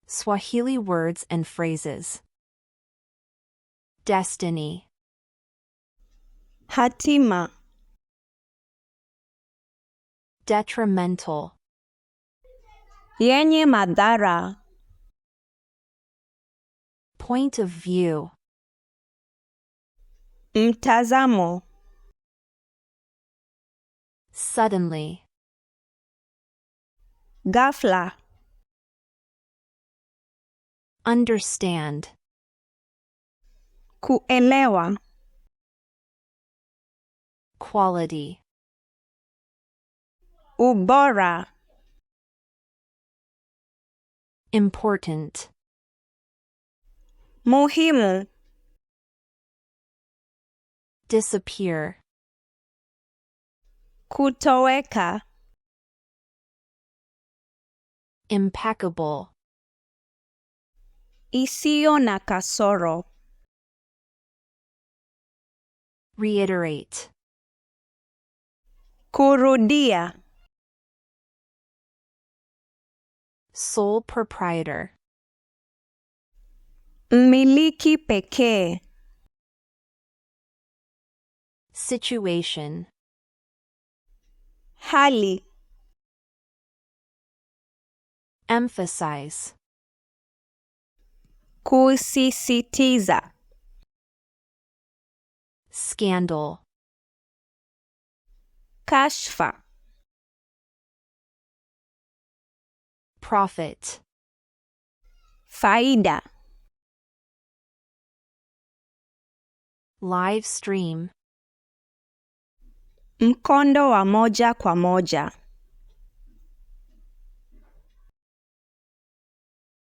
Swahili Words and Phrases. Destiny. Hatima. Detrimental. Yenye madhara. Point of view. Mtazamo. Suddenly. Ghafla. Understand. Kuelewa. Quality. Ubora. Important. Muhimu. Disappear. Kutoweka. Impeccable. Isiyo na kasoro. Reiterate. Kurudia. Sole proprietor. Mmiliki pekee. Situation. Hali. Emphasize. Kusisitiza. Scandal. Kashfa. Profit. Faida. Live stream. Mkondo wa moja kwa moja.